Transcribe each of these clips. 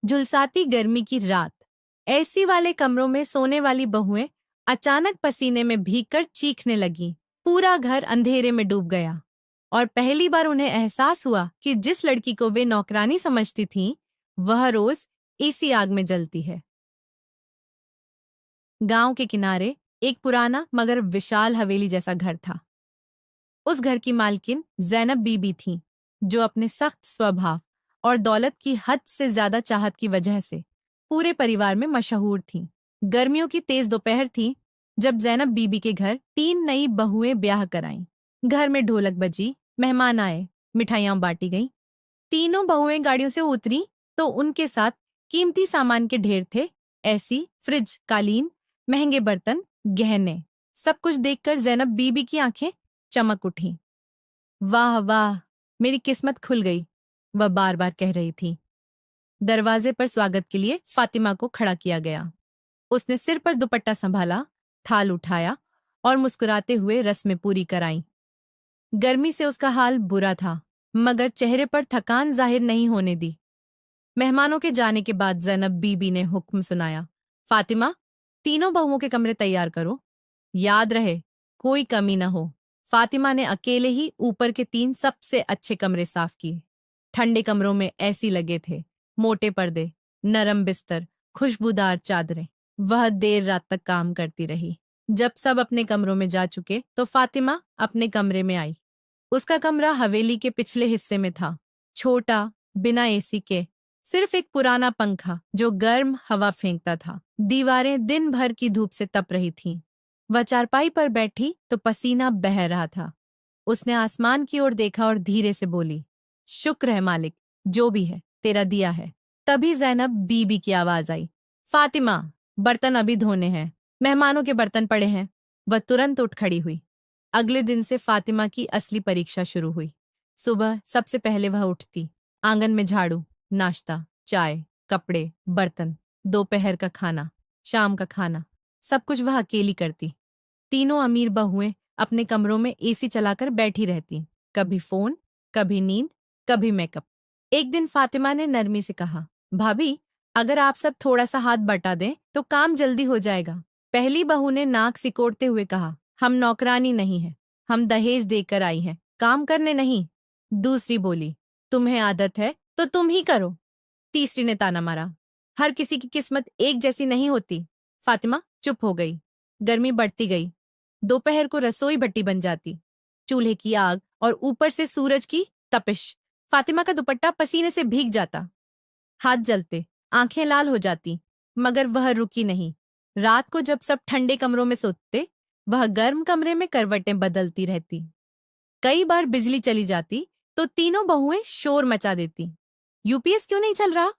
झुलसाती गर्मी की रात। एसी वाले कमरों में सोने वाली बहुएं अचानक पसीने में भीगकर चीखने लगीं। पूरा घर अंधेरे में डूब गया और पहली बार उन्हें एहसास हुआ कि जिस लड़की को वे नौकरानी समझती थीं, वह रोज इसी आग में जलती है। गांव के किनारे एक पुराना मगर विशाल हवेली जैसा घर था। उस घर की मालकिन जैनब बीबी थीं, जो अपने सख्त स्वभाव और दौलत की हद से ज्यादा चाहत की वजह से पूरे परिवार में मशहूर थीं। गर्मियों की तेज दोपहर थी जब जैनब बीबी के घर 3 नई बहुएं ब्याह कराईं। घर में ढोलक बजी, मेहमान आए, मिठाइयां बांटी गईं। तीनों बहुएं गाड़ियों से उतरी तो उनके साथ कीमती सामान के ढेर थे। ऐसी फ्रिज, कालीन, महंगे बर्तन, गहने। सब कुछ देखकर जैनब बीबी की आंखें चमक उठी। वाह वाह, मेरी किस्मत खुल गई, वह बार बार कह रही थी। दरवाजे पर स्वागत के लिए फातिमा को खड़ा किया गया। उसने सिर पर दुपट्टा संभाला, थाल उठाया और मुस्कुराते हुए रस्में पूरी कराईं। गर्मी से उसका हाल बुरा था, मगर चेहरे पर थकान जाहिर नहीं होने दी। मेहमानों के जाने के बाद जैनब बीबी ने हुक्म सुनाया, फातिमा, तीनों बहुओं के कमरे तैयार करो। याद रहे, कोई कमी न हो। फातिमा ने अकेले ही ऊपर के 3 सबसे अच्छे कमरे साफ किए। ठंडे कमरों में एसी लगे थे, मोटे पर्दे, नरम बिस्तर, खुशबूदार चादरें। वह देर रात तक काम करती रही। जब सब अपने कमरों में जा चुके तो फातिमा अपने कमरे में आई। उसका कमरा हवेली के पिछले हिस्से में था, छोटा, बिना एसी के, सिर्फ एक पुराना पंखा जो गर्म हवा फेंकता था। दीवारें दिन भर की धूप से तप रही थीं। वह चारपाई पर बैठी तो पसीना बह रहा था। उसने आसमान की ओर देखा और धीरे से बोली, शुक्र है मालिक, जो भी है तेरा दिया है। तभी जैनब बीबी की आवाज आई, फातिमा, बर्तन अभी धोने हैं, मेहमानों के बर्तन पड़े हैं। वह तुरंत उठ खड़ी हुई। अगले दिन से फातिमा की असली परीक्षा शुरू हुई। सुबह सबसे पहले वह उठती, आंगन में झाड़ू, नाश्ता, चाय, कपड़े, बर्तन, दोपहर का खाना, शाम का खाना, सब कुछ वह अकेली करती। तीनों अमीर बहुएं अपने कमरों में एसी चलाकर बैठी रहती, कभी फोन, कभी नींद, कभी मेकअप। एक दिन फातिमा ने नरमी से कहा, भाभी, अगर आप सब थोड़ा सा हाथ बटा दें तो काम जल्दी हो जाएगा। पहली बहू ने नाक सिकोड़ते हुए कहा, हम नौकरानी नहीं हैं, हम दहेज देकर आई हैं, काम करने नहीं। दूसरी बोली, तुम्हें आदत है तो तुम ही करो। तीसरी ने ताना मारा, हर किसी की किस्मत एक जैसी नहीं होती। फातिमा चुप हो गई। गर्मी बढ़ती गई। दोपहर को रसोई भट्टी बन जाती, चूल्हे की आग और ऊपर से सूरज की तपिश। फातिमा का दुपट्टा पसीने से भीग जाता, हाथ जलते, आंखें लाल हो जाती, मगर वह रुकी नहीं। रात को जब सब ठंडे कमरों में सोते, वह गर्म कमरे में करवटें बदलती रहती। कई बार बिजली चली जाती तो तीनों बहुएं शोर मचा देती, यूपीएस क्यों नहीं चल रहा?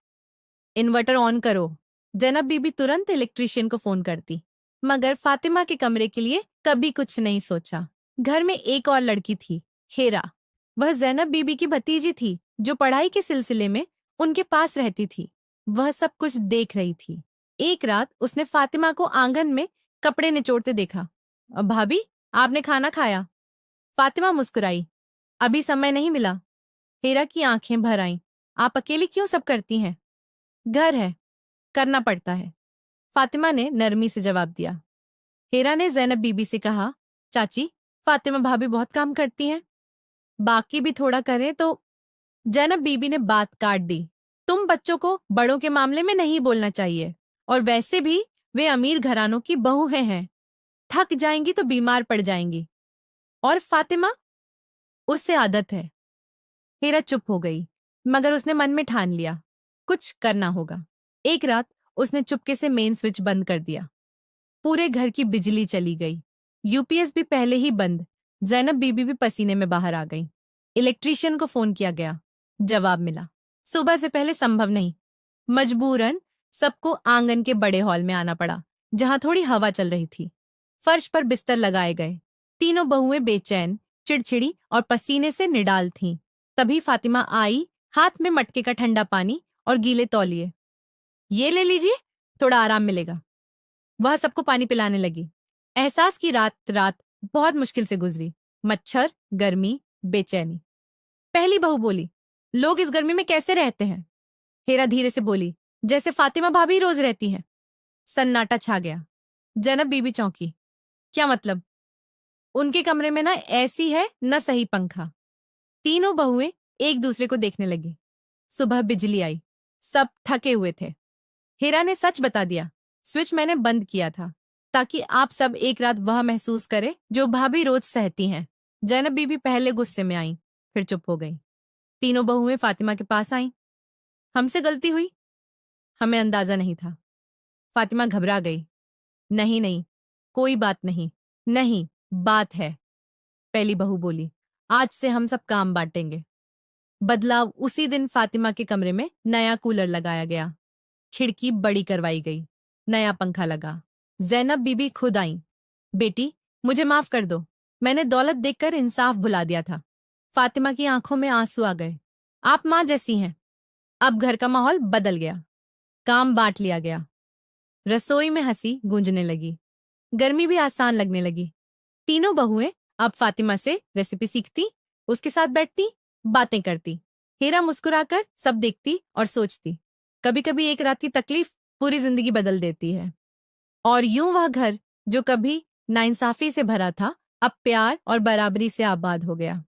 इन्वर्टर ऑन करो। जैनब बीबी तुरंत इलेक्ट्रिशियन को फोन करती, मगर फातिमा के कमरे के लिए कभी कुछ नहीं सोचा। घर में एक और लड़की थी, हेरा। वह जैनब बीबी की भतीजी थी, जो पढ़ाई के सिलसिले में उनके पास रहती थी। वह सब कुछ देख रही थी। एक रात उसने फातिमा को आंगन में कपड़े निचोड़ते देखा। भाभी, आपने खाना खाया? फातिमा मुस्कुराई, अभी समय नहीं मिला। हेरा की आंखें भर आईं। आप अकेली क्यों सब करती हैं? घर है, करना पड़ता है, फातिमा ने नरमी से जवाब दिया। हेरा ने जैनब बीबी से कहा, चाची, फातिमा भाभी बहुत काम करती हैं, बाकी भी थोड़ा करें तो। जैनब बीबी ने बात काट दी, तुम बच्चों को बड़ों के मामले में नहीं बोलना चाहिए, और वैसे भी वे अमीर घरानों की बहुएं हैं, थक जाएंगी तो बीमार पड़ जाएंगी। और फातिमा, उससे आदत है। हेरा चुप हो गई, मगर उसने मन में ठान लिया, कुछ करना होगा। एक रात उसने चुपके से मेन स्विच बंद कर दिया। पूरे घर की बिजली चली गई, यूपीएस भी पहले ही बंद। जैनब बीबी भी पसीने में बाहर आ गई। इलेक्ट्रिशियन को फोन किया गया, जवाब मिला, सुबह से पहले संभव नहीं। मजबूरन सबको आंगन के बड़े हॉल में आना पड़ा, जहां थोड़ी हवा चल रही थी। फर्श पर बिस्तर लगाए गए। तीनों बहुएं बेचैन, चिड़चिड़ी और पसीने से निडाल थीं। तभी फातिमा आई, हाथ में मटके का ठंडा पानी और गीले तौलिए। ये ले लीजिए, थोड़ा आराम मिलेगा। वह सबको पानी पिलाने लगी। एहसास की रात बहुत मुश्किल से गुजरी। मच्छर, गर्मी, बेचैनी। पहली बहू बोली, लोग इस गर्मी में कैसे रहते हैं? हेरा धीरे से बोली, जैसे फातिमा भाभी रोज रहती हैं। सन्नाटा छा गया। जैनब बीबी चौंकी। क्या मतलब? उनके कमरे में ना ऐसी है न सही पंखा। तीनों बहुएं एक दूसरे को देखने लगी। सुबह बिजली आई। सब थके हुए थे। हीरा ने सच बता दिया। स्विच मैंने बंद किया था ताकि आप सब एक रात वह महसूस करें जो भाभी रोज सहती हैं। जैनब बीबी पहले गुस्से में आई, फिर चुप हो गई। तीनों बहुएं फातिमा के पास आईं। हमसे गलती हुई, हमें अंदाजा नहीं था। फातिमा घबरा गई। नहीं नहीं, कोई बात नहीं। नहीं, बात है। पहली बहू बोली, आज से हम सब काम बांटेंगे। बदलाव उसी दिन फातिमा के कमरे में नया कूलर लगाया गया। खिड़की बड़ी करवाई गई। नया पंखा लगा। जैनब बीबी खुद आई। बेटी, मुझे माफ कर दो। मैंने दौलत देखकर इंसाफ भुला दिया था। फातिमा की आंखों में आंसू आ गए। आप मां जैसी हैं। अब घर का माहौल बदल गया। काम बांट लिया गया। रसोई में हंसी गूंजने लगी। गर्मी भी आसान लगने लगी। तीनों बहुएं अब फातिमा से रेसिपी सीखती, उसके साथ बैठती, बातें करती। हीरा मुस्कुराकर सब देखती और सोचती, कभी कभी एक रात की तकलीफ पूरी जिंदगी बदल देती है। और यूं वह घर जो कभी नाइंसाफी से भरा था, अब प्यार और बराबरी से आबाद हो गया।